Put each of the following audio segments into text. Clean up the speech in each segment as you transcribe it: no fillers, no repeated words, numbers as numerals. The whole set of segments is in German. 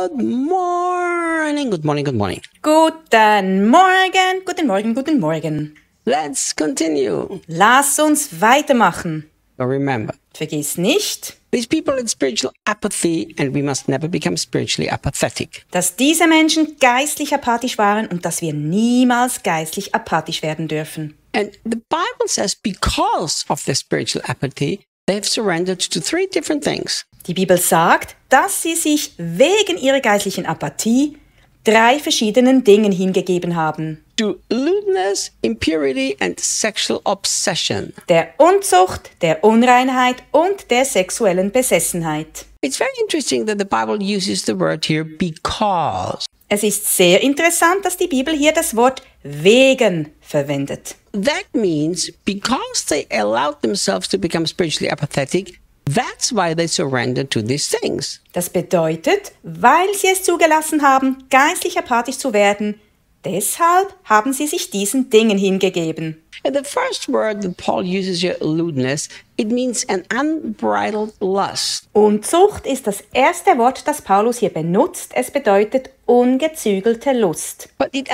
Good morning, good morning, good morning. Guten Morgen, guten Morgen, guten Morgen. Let's continue. Lass uns weitermachen. But remember, Vergiss nicht, these people in spiritual apathy, and we must never become spiritually apathetic. dass diese Menschen geistlich apathisch waren und dass wir niemals geistlich apathisch werden dürfen. And the Bible says because of their spiritual apathy, they have surrendered to three different things. Die Bibel sagt, dass sie sich wegen ihrer geistlichen Apathie drei verschiedenen Dingen hingegeben haben. To lewdness, impurity, and sexual obsession. Der Unzucht, der Unreinheit und der sexuellen Besessenheit. It's very interesting that the Bible uses the word here because. Es ist sehr interessant, dass die Bibel hier das Wort wegen verwendet. That means because they allowed themselves to become spiritually apathetic, that's why they surrendered to these things. Das bedeutet, weil sie es zugelassen haben, geistlich apathisch zu werden, deshalb haben sie sich diesen Dingen hingegeben. And the first word that Paul uses here, lewdness, it means an unbridled lust. Unzucht ist das erste Wort, das Paulus hier benutzt. Es bedeutet ungezügelte Lust. But it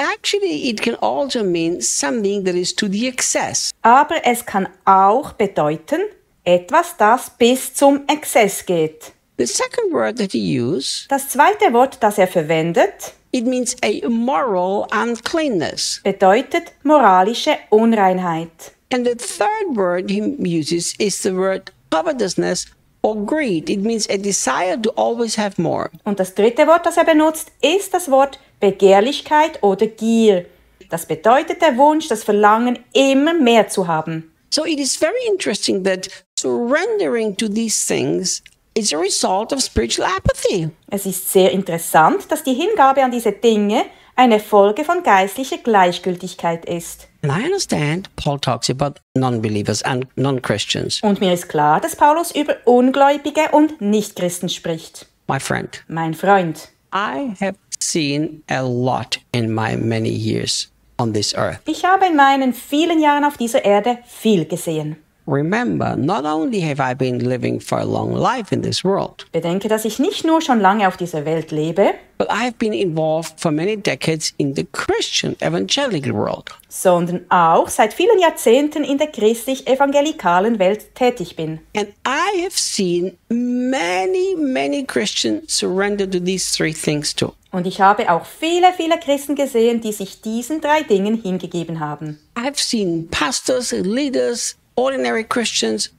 can also mean something that is to the excess. Aber es kann auch bedeuten, etwas, das bis zum Exzess geht. The second word that he uses, Das zweite Wort, das er verwendet, it means a moral uncleanness. bedeutet moralische Unreinheit. And the third word he uses is the word covetousness or greed. It means a desire to always have more. Und das dritte Wort, das er benutzt, ist das Wort Begehrlichkeit oder Gier. Das bedeutet der Wunsch, das Verlangen, immer mehr zu haben. So it is very interesting that surrendering to these things is a result of spiritual apathy. Es ist sehr interessant, dass die Hingabe an diese Dinge eine Folge von geistlicher Gleichgültigkeit ist. And I understand Paul talks about non-believers and non-Christians. Und mir ist klar, dass Paulus über Ungläubige und Nicht-Christen spricht. My friend, Mein Freund, I have seen a lot in my many years on this earth. ich habe in meinen vielen Jahren auf dieser Erde viel gesehen. Remember, not only have I been living for a long life in this world, Bedenke, dass ich nicht nur schon lange auf dieser Welt lebe, but I have been involved for many decades in the Christian evangelical world. sondern auch seit vielen Jahrzehnten in der christlich-evangelikalen Welt tätig bin. And I have seen many Christians surrender to these three things too. Und ich habe auch viele Christen gesehen, die sich diesen drei Dingen hingegeben haben. I've seen pastors, leaders, ordinary Christians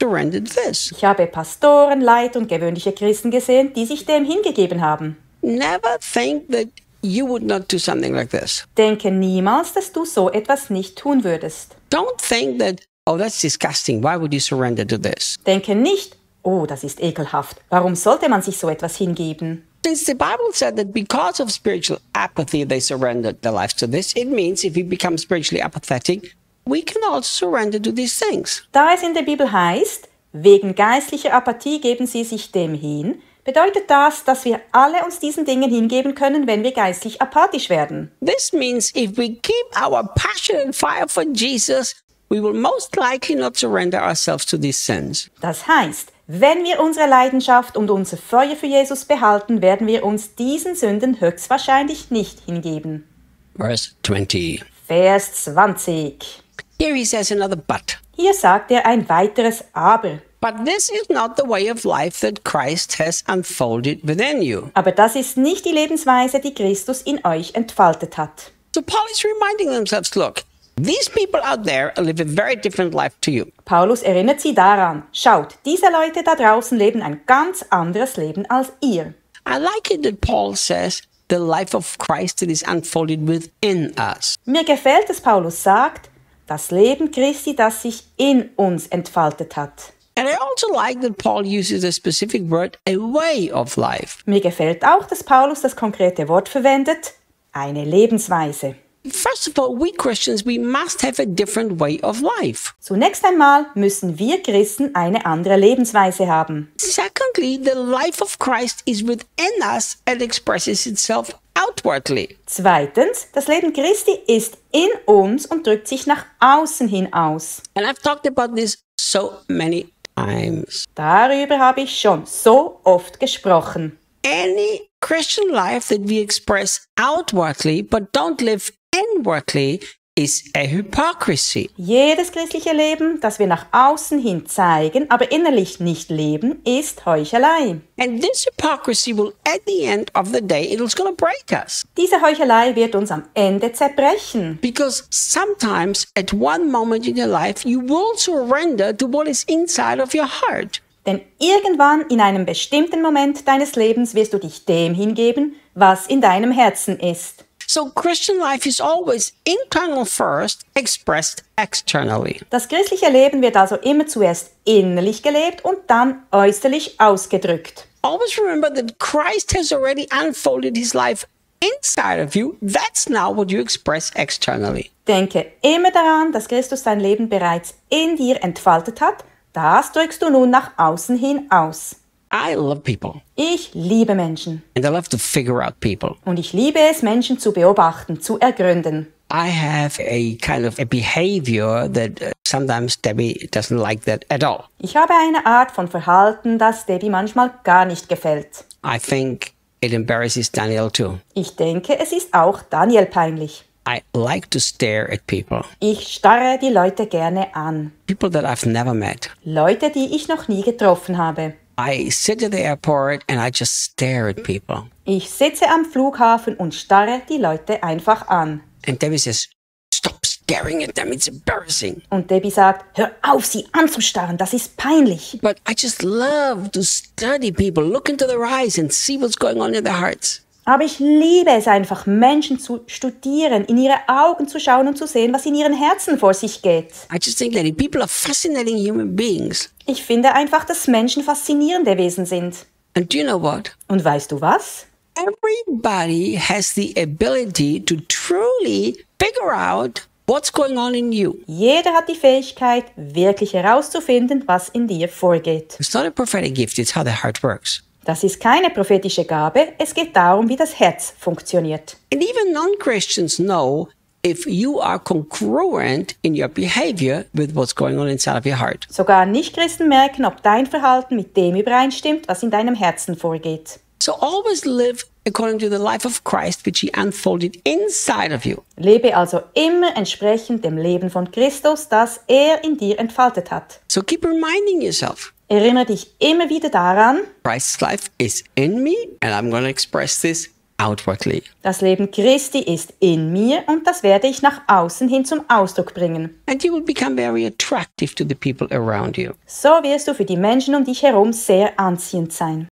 surrender to this. Ich habe Pastoren, Leiter und gewöhnliche Christen gesehen, die sich dem hingegeben haben. Never think that you would not do something like this. Denke niemals, dass du so etwas nicht tun würdest. Don't think that, oh, that's disgusting. Why would you surrender to this? Denke nicht, oh, das ist ekelhaft. Warum sollte man sich so etwas hingeben? Since the Bible said that because of spiritual apathy they surrendered their lives to this, it means if we become spiritually apathetic, we can also surrender to these things. Da es in der Bibel heißt, wegen geistlicher Apathie geben sie sich dem hin, bedeutet das, dass wir alle uns diesen Dingen hingeben können, wenn wir geistlich apathisch werden. This means if we keep our passion and fire for Jesus, we will most likely not surrender ourselves to these sins. Das heißt, wenn wir unsere Leidenschaft und unser Feuer für Jesus behalten, werden wir uns diesen Sünden höchstwahrscheinlich nicht hingeben. Verse 20. Vers 20. Here he says another but. Hier sagt er ein weiteres Aber. But this is not the way of life that Christ has unfolded within you. Aber das ist nicht die Lebensweise, die Christus in euch entfaltet hat. So Paul is reminding themselves, look, these people out there live a very different life to you. Paulus erinnert sie daran, schaut, diese Leute da draußen leben ein ganz anderes Leben als ihr. I like it that Paul says the life of Christ that is unfolded within us. Mir gefällt, dass Paulus sagt, das Leben Christi, das sich in uns entfaltet hat. And I also like that Paul uses a specific word, a way of life. Mir gefällt auch, dass Paulus das konkrete Wort verwendet, eine Lebensweise. First of all, we Christians, we must have a different way of life. Zunächst einmal müssen wir Christen eine andere Lebensweise haben. Secondly, the life of Christ is within us and expresses itself outwardly. Zweitens, das Leben Christi ist in uns und drückt sich nach außen hin aus. And I've talked about this so many times. Darüber habe ich schon so oft gesprochen. Any Christian life that we express outwardly but don't live inwardly is a hypocrisy. Jedes christliche Leben, das wir nach außen hin zeigen, aber innerlich nicht leben, ist Heuchelei. And this hypocrisy will, at the end of the day, it's going to break us. Diese Heuchelei wird uns am Ende zerbrechen. Because sometimes at one moment in your life, you will surrender to what is inside of your heart. Denn irgendwann in einem bestimmten Moment deines Lebens wirst du dich dem hingeben, was in deinem Herzen ist. So Christian life is always internal first, expressed externally. Das christliche Leben wird also immer zuerst innerlich gelebt und dann äußerlich ausgedrückt. Always remember that Christ has already unfolded his life inside of you. That's now what you express externally. Denke immer daran, dass Christus sein Leben bereits in dir entfaltet hat. Das drückst du nun nach außen hin aus. I love people. Ich liebe Menschen. And I love to figure out people. Und ich liebe es, Menschen zu beobachten, zu ergründen. I have a kind of a behavior that sometimes Debbie doesn't like that at all. Ich habe eine Art von Verhalten, das Debbie manchmal gar nicht gefällt. I think it embarrasses Daniel too. Ich denke, es ist auch Daniel peinlich. I like to stare at people. Ich starre die Leute gerne an. People that I've never met. Leute, die ich noch nie getroffen habe. I sit at the airport and I just stare at people. Ich sitze am Flughafen und starre die Leute einfach an. And Debbie says, "Stop staring at them, it's embarrassing." Und Debbie sagt, hör auf, sie anzustarren, das ist peinlich. But I just love to study people, look into their eyes and see what's going on in their hearts. Aber ich liebe es einfach, Menschen zu studieren, in ihre Augen zu schauen und zu sehen, was in ihren Herzen vor sich geht. I just think that people are fascinating human beings. Ich finde einfach, dass Menschen faszinierende Wesen sind. And do you know what? Und weißt du was? Everybody has the ability to truly figure out what's going on in you. Jeder hat die Fähigkeit, wirklich herauszufinden, was in dir vorgeht. It's not a prophetic gift, it's how the heart works. Das ist keine prophetische Gabe, es geht darum, wie das Herz funktioniert. And even non-Christians know if you are congruent in your behavior with what's going on inside of your heart. Sogar Nicht-Christen merken, ob dein Verhalten mit dem übereinstimmt, was in deinem Herzen vorgeht. So always live according to the life of Christ, which he unfolded inside of you. Lebe also immer entsprechend dem Leben von Christus, das er in dir entfaltet hat. So keep reminding yourself, Erinnere dich immer wieder daran, Christ's life is in me and I'm going to express this outwardly. das Leben Christi ist in mir und das werde ich nach außen hin zum Ausdruck bringen. And you will become very attractive to the people around you. So wirst du für die Menschen um dich herum sehr anziehend sein.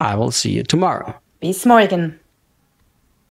I will see you tomorrow. Bis morgen.